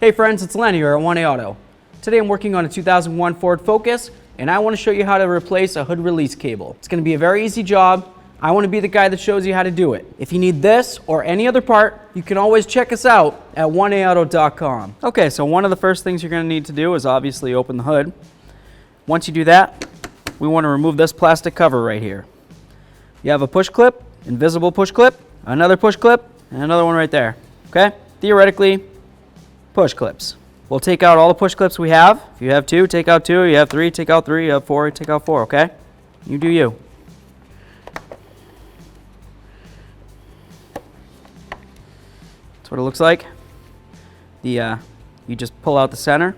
Hey friends, it's Len here at 1A Auto. Today I'm working on a 2001 Ford Focus and I want to show you how to replace a hood release cable. It's going to be a very easy job. I want to be the guy that shows you how to do it. If you need this or any other part, you can always check us out at 1aauto.com. Okay, so one of the first things you're going to need to do is obviously open the hood. Once you do that, we want to remove this plastic cover right here. You have a push clip, invisible push clip, another push clip, and another one right there. Okay? Theoretically, push clips. We'll take out all the push clips we have. If you have 2, take out 2. You have 3, take out 3. You have 4, take out 4, okay? You do you. That's what it looks like. You just pull out the center,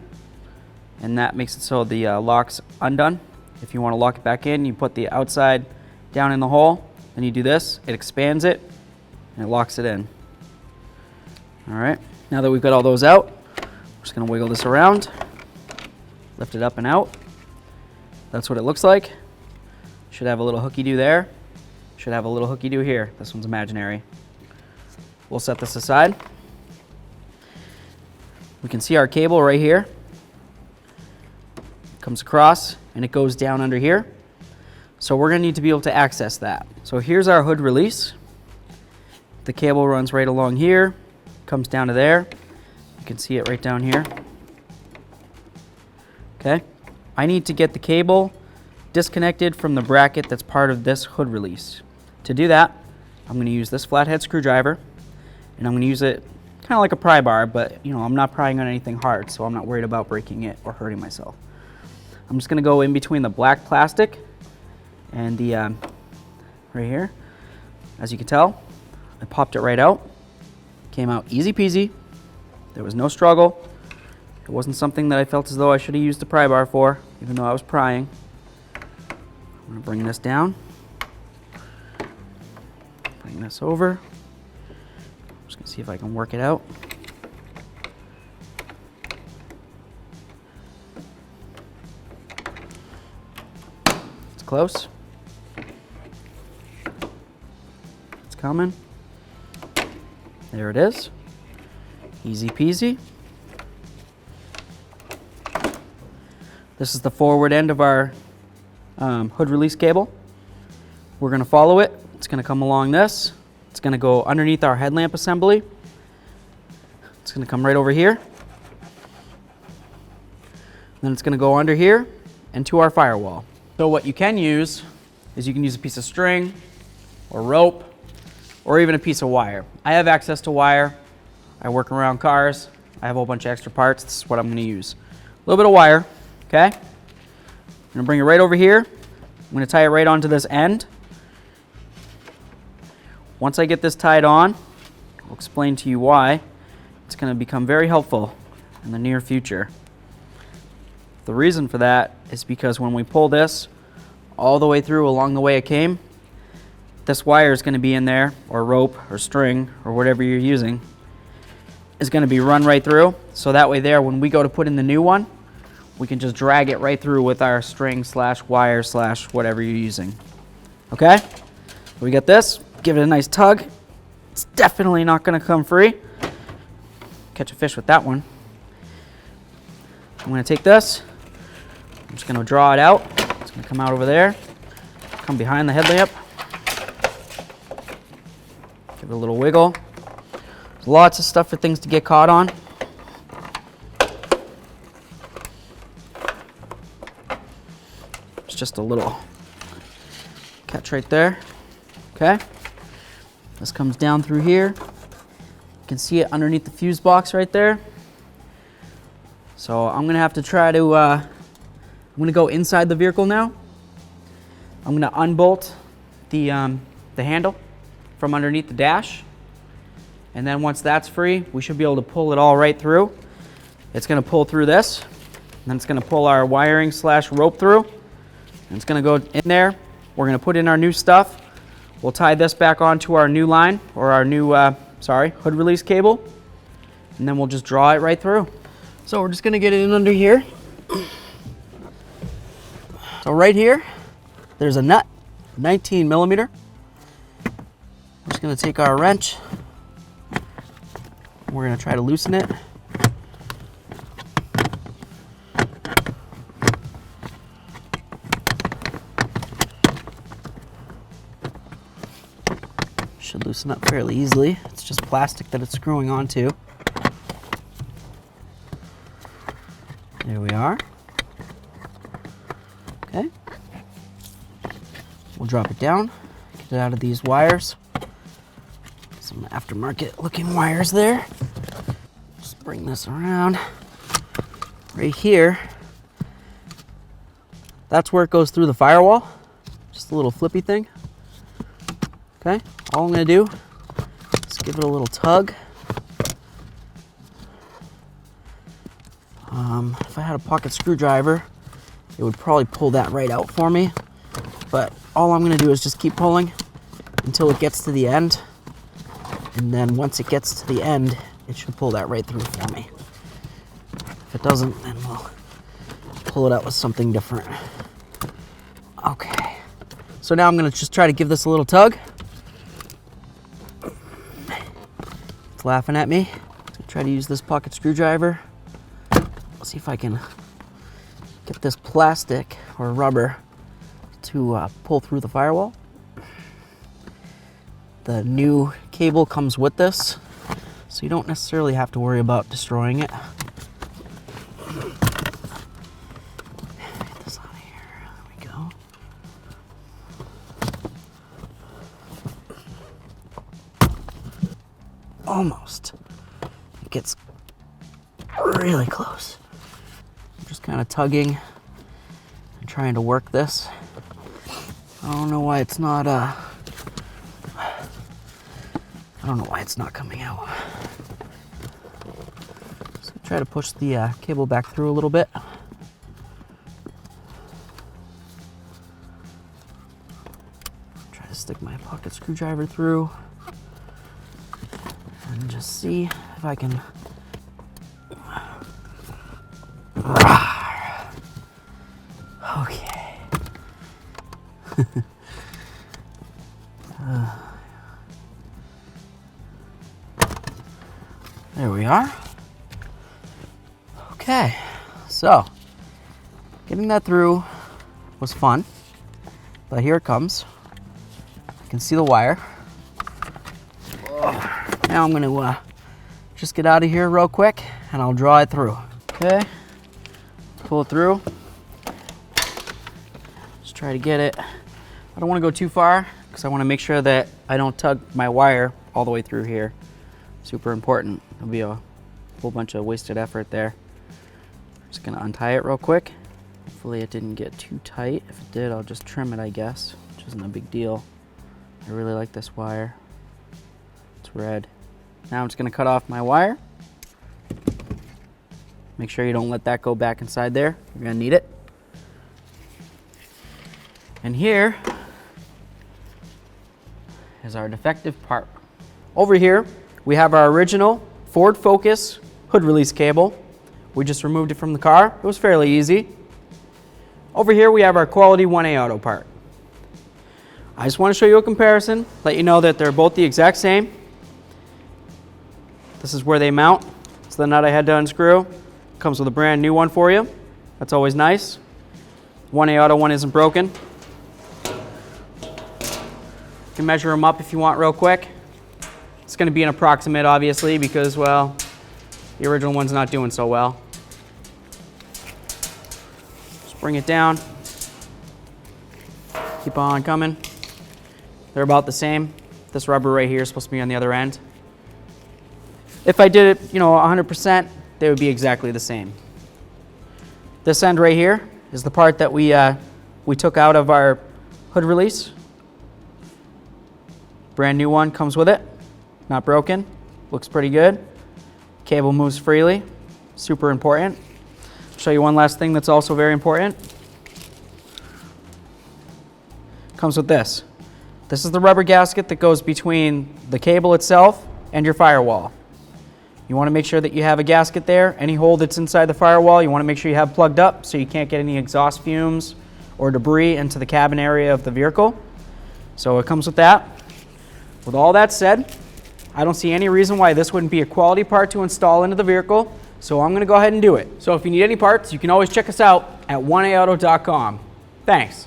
and that makes it so the lock's undone. If you want to lock it back in, you put the outside down in the hole, then you do this. It expands it, and it locks it in. All right. Now that we've got all those out, we're just going to wiggle this around, lift it up and out. That's what it looks like. Should have a little hooky-doo there. Should have a little hooky-doo here. This one's imaginary. We'll set this aside. We can see our cable right here. It comes across and it goes down under here. So we're going to need to be able to access that. So here's our hood release. The cable runs right along here. Comes down to there. You can see it right down here. Okay. I need to get the cable disconnected from the bracket that's part of this hood release. To do that, I'm going to use this flathead screwdriver, and I'm going to use it kind of like a pry bar, but I'm not prying on anything hard, so I'm not worried about breaking it or hurting myself. I'm just going to go in between the black plastic and the right here. As you can tell, I popped it right out. Came out easy peasy. There was no struggle. It wasn't something that I felt as though I should have used the pry bar for, even though I was prying. I'm going to bring this down. Bring this over. I'm just going to see if I can work it out. It's close. It's coming. There it is. Easy peasy. This is the forward end of our hood release cable. We're going to follow it. It's going to come along this. It's going to go underneath our headlamp assembly. It's going to come right over here. Then it's going to go under here and to our firewall. So what you can use is you can use a piece of string or rope or even a piece of wire. I have access to wire. I work around cars. I have a whole bunch of extra parts. This is what I'm going to use. A little bit of wire, okay? I'm going to bring it right over here. I'm going to tie it right onto this end. Once I get this tied on, I'll explain to you why. It's going to become very helpful in the near future. The reason for that is because when we pull this all the way through along the way it came, this wire is going to be in there, or rope, or string, or whatever you're using, is going to be run right through. So that way there, when we go to put in the new one, we can just drag it right through with our string / wire / whatever you're using. Okay? We got this. Give it a nice tug. It's definitely not going to come free. Catch a fish with that one. I'm going to take this. I'm just going to draw it out. It's going to come out over there. Come behind the headlamp. Give it a little wiggle. There's lots of stuff for things to get caught on. It's just a little catch right there. Okay. This comes down through here. You can see it underneath the fuse box right there. So I'm going to have to try to, I'm going to go inside the vehicle now. I'm going to unbolt the handle from underneath the dash, and then once that's free, we should be able to pull it all right through. It's going to pull through this, and then it's going to pull our wiring / rope through, and it's going to go in there. We're going to put in our new stuff. We'll tie this back onto our new line, or our new hood release cable, and then we'll just draw it right through. So we're just going to get it in under here. So right here, there's a nut, 19 millimeter. I'm just going to take our wrench. We're going to try to loosen it. Should loosen up fairly easily. It's just plastic that it's screwing onto. There we are. Okay. We'll drop it down, get it out of these wires. Some aftermarket looking wires there. Just bring this around. Right here, that's where it goes through the firewall. Just a little flippy thing. Okay, all I'm gonna do is give it a little tug. If I had a pocket screwdriver, it would probably pull that right out for me. But all I'm gonna do is just keep pulling until it gets to the end. And then once it gets to the end, it should pull that right through for me. If it doesn't, then we'll pull it out with something different. Okay, so now I'm gonna just try to give this a little tug. It's laughing at me. So try to use this pocket screwdriver. Let's see if I can get this plastic or rubber to pull through the firewall. The new cable comes with this, so you don't necessarily have to worry about destroying it. Get this out of here. There we go. Almost. It gets really close. I'm just kind of tugging and trying to work this. I don't know why it's not coming out. So try to push the cable back through a little bit. Try to stick my pocket screwdriver through and just see if I can. Okay. There we are. Okay, so getting that through was fun, but here it comes. You can see the wire. Now I'm going to just get out of here real quick and I'll draw it through. Okay, pull it through. Just try to get it. I don't want to go too far because I want to make sure that I don't tug my wire all the way through here. Super important. There'll be a whole bunch of wasted effort there. Just gonna untie it real quick. Hopefully it didn't get too tight. If it did, I'll just trim it, I guess, which isn't a big deal. I really like this wire. It's red. Now I'm just gonna cut off my wire. Make sure you don't let that go back inside there. You're gonna need it. And here is our defective part. Over here, we have our original Ford Focus hood release cable. We just removed it from the car. It was fairly easy. Over here we have our quality 1A auto part. I just want to show you a comparison, let you know that they're both the exact same. This is where they mount. It's the nut I had to unscrew. Comes with a brand new one for you. That's always nice. 1A auto one isn't broken. You can measure them up if you want real quick. It's going to be an approximate, obviously, because, well, the original one's not doing so well. Just bring it down. Keep on coming. They're about the same. This rubber right here is supposed to be on the other end. If I did it, 100%, they would be exactly the same. This end right here is the part that we took out of our hood release. Brand new one comes with it. Not broken. Looks pretty good. Cable moves freely. Super important. I'll show you one last thing that's also very important. Comes with this. This is the rubber gasket that goes between the cable itself and your firewall. You want to make sure that you have a gasket there. Any hole that's inside the firewall, you want to make sure you have plugged up so you can't get any exhaust fumes or debris into the cabin area of the vehicle. So it comes with that. With all that said, I don't see any reason why this wouldn't be a quality part to install into the vehicle, so I'm going to go ahead and do it. So if you need any parts, you can always check us out at 1aauto.com. Thanks.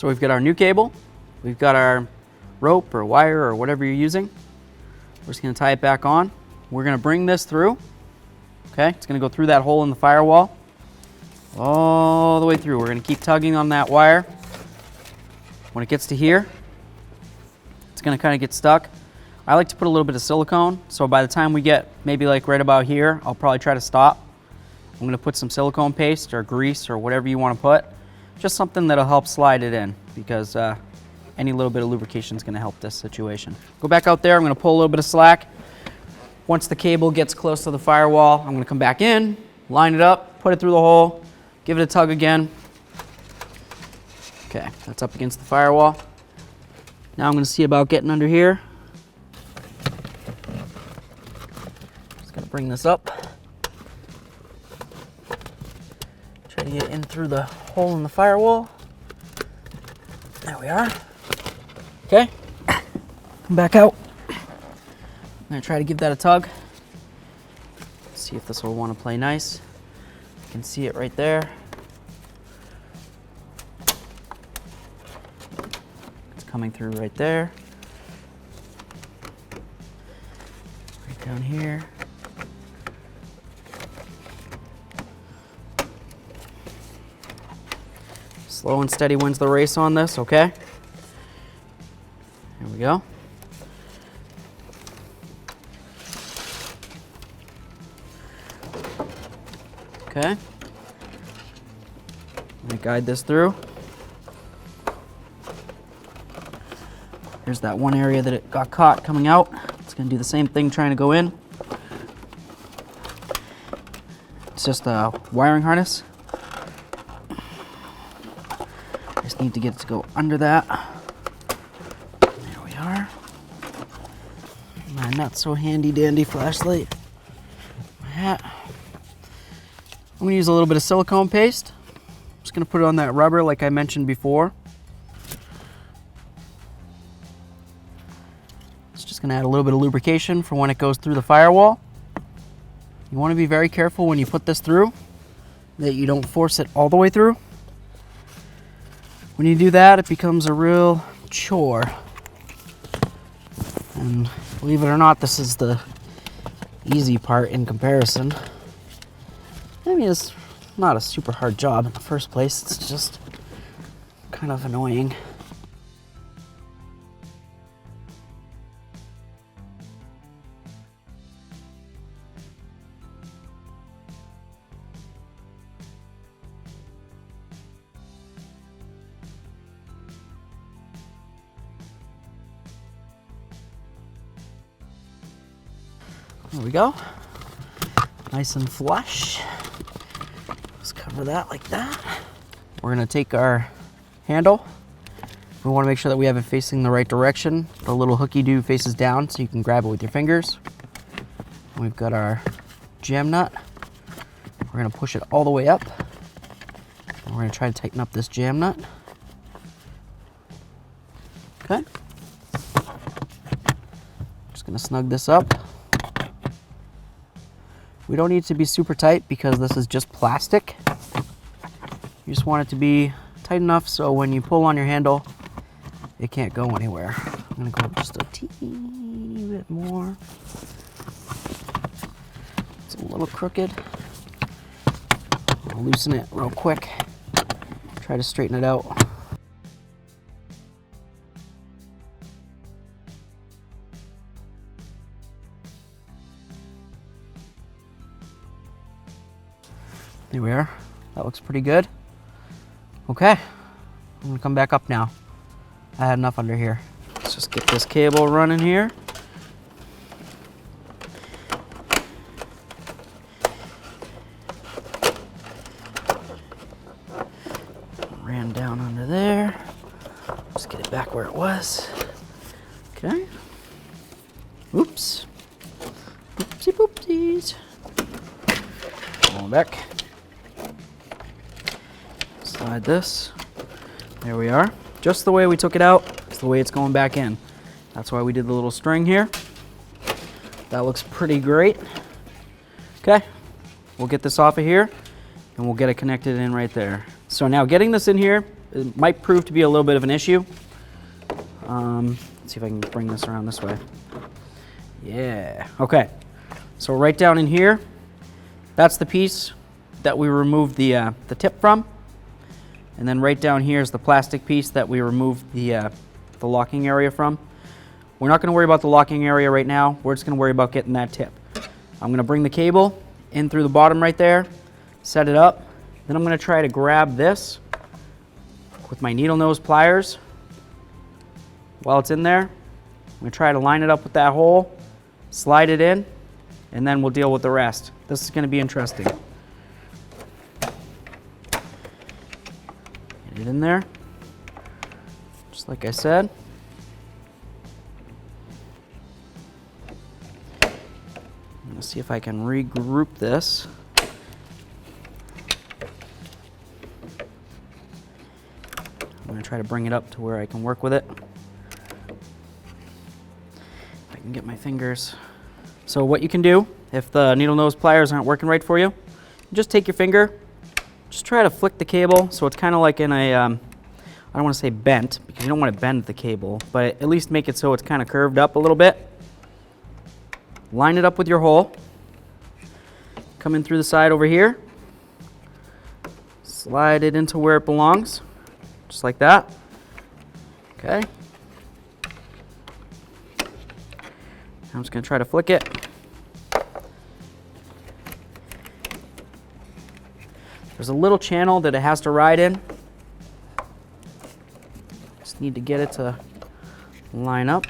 So we've got our new cable, we've got our rope or wire or whatever you're using. We're just gonna tie it back on. We're gonna bring this through, okay? It's gonna go through that hole in the firewall, all the way through. We're gonna keep tugging on that wire. When it gets to here, it's gonna kind of get stuck. I like to put a little bit of silicone, so by the time we get maybe like right about here, I'll probably try to stop. I'm gonna put some silicone paste or grease or whatever you wanna put. Just something that'll help slide it in, because any little bit of lubrication is gonna help this situation. Go back out there, I'm gonna pull a little bit of slack. Once the cable gets close to the firewall, I'm gonna come back in, line it up, put it through the hole, give it a tug again. Okay, that's up against the firewall. Now I'm gonna see about getting under here. Just gonna bring this up. Try to get in through the hole in the firewall. There we are. Okay, come back out. I'm gonna try to give that a tug. See if this will want to play nice. You can see it right there. It's coming through right there. Right down here. Slow and steady wins the race on this, okay? Here we go. Okay. I'm gonna guide this through. Here's that one area that it got caught coming out. It's gonna do the same thing trying to go in. It's just a wiring harness. I just need to get it to go under that. There we are. My not so handy dandy flashlight. My hat. I'm gonna use a little bit of silicone paste. I'm just gonna put it on that rubber like I mentioned before. It's just gonna add a little bit of lubrication for when it goes through the firewall. You wanna be very careful when you put this through that you don't force it all the way through. When you do that, it becomes a real chore. And believe it or not, this is the easy part in comparison. I mean, it's not a super hard job in the first place, it's just kind of annoying. There we go. Nice and flush. Just cover that like that. We're gonna take our handle. We wanna make sure that we have it facing the right direction. The little hooky-doo faces down so you can grab it with your fingers. We've got our jam nut. We're gonna push it all the way up. And we're gonna try to tighten up this jam nut. Okay. Just gonna snug this up. We don't need it to be super tight because this is just plastic. You just want it to be tight enough so when you pull on your handle, it can't go anywhere. I'm gonna go just a teeny bit more. It's a little crooked. I'll loosen it real quick. Try to straighten it out. There we are. That looks pretty good. Okay, I'm gonna come back up now. I had enough under here. Let's just get this cable running here. Ran down under there. Just get it back where it was. Okay. Oops. Oopsie poopsies. Going back. Slide this. There we are. Just the way we took it out, it's the way it's going back in. That's why we did the little string here. That looks pretty great. Okay, we'll get this off of here and we'll get it connected in right there. So now getting this in here it might prove to be a little bit of an issue. Let's see if I can bring this around this way. Yeah, okay. So right down in here, that's the piece that we removed the tip from. And then right down here is the plastic piece that we removed the locking area from. We're not going to worry about the locking area right now. We're just going to worry about getting that tip. I'm going to bring the cable in through the bottom right there, set it up. Then I'm going to try to grab this with my needle nose pliers while it's in there. I'm going to try to line it up with that hole, slide it in, and then we'll deal with the rest. This is going to be interesting. Get it in there, just like I said. I'm going to see if I can regroup this. I'm going to try to bring it up to where I can work with it. If I can get my fingers. So what you can do, if the needle nose pliers aren't working right for you, just take your finger, just try to flick the cable so it's kind of like in a, I don't want to say bent, because you don't want to bend the cable, but at least make it so it's kind of curved up a little bit. Line it up with your hole. Come in through the side over here. Slide it into where it belongs, just like that. Okay. I'm just going to try to flick it. There's a little channel that it has to ride in. Just need to get it to line up.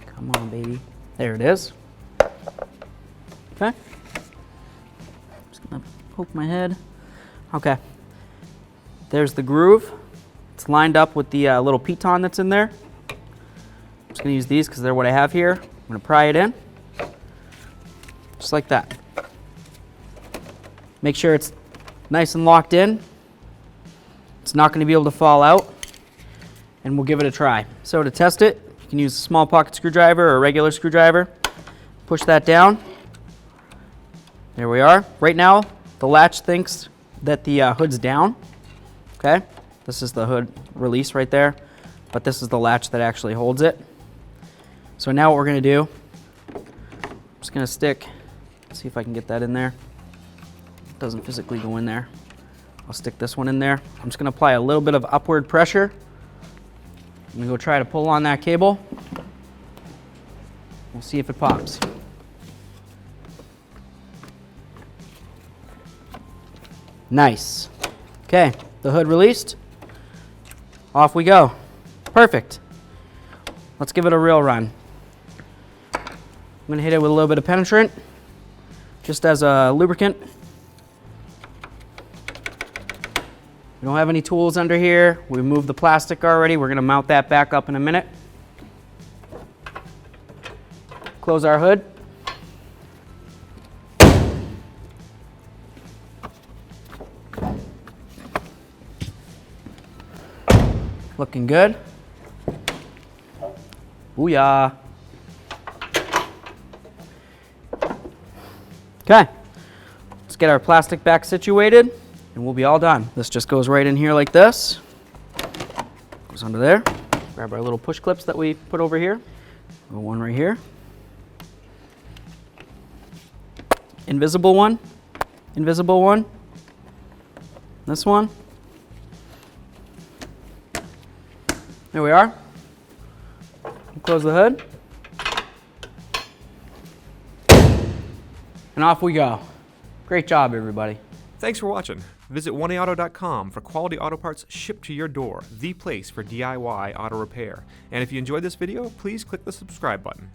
Come on, baby. There it is. Okay. Just gonna poke my head. Okay. There's the groove. It's lined up with the little piton that's in there. I'm just gonna use these because they're what I have here. I'm gonna pry it in. Just like that. Make sure it's nice and locked in. It's not gonna be able to fall out. And we'll give it a try. So to test it, you can use a small pocket screwdriver or a regular screwdriver. Push that down. There we are. Right now, the latch thinks that the hood's down. Okay, this is the hood release right there, but this is the latch that actually holds it. So now what we're gonna do, I'm just gonna stick, see if I can get that in there. It doesn't physically go in there. I'll stick this one in there. I'm just gonna apply a little bit of upward pressure. I'm gonna go try to pull on that cable. We'll see if it pops. Nice. Okay, the hood released. Off we go. Perfect. Let's give it a real run. I'm gonna hit it with a little bit of penetrant, just as a lubricant. We don't have any tools under here. We moved the plastic already. We're gonna mount that back up in a minute. Close our hood. Looking good. Booyah. Okay, let's get our plastic back situated and we'll be all done. This just goes right in here like this. Goes under there. Grab our little push clips that we put over here. Go one right here. Invisible one. Invisible one. This one. There we are. Close the hood. And off we go. Great job, everybody. Thanks for watching. Visit 1AAuto.com for quality auto parts shipped to your door, the place for DIY auto repair. And if you enjoyed this video, please click the subscribe button.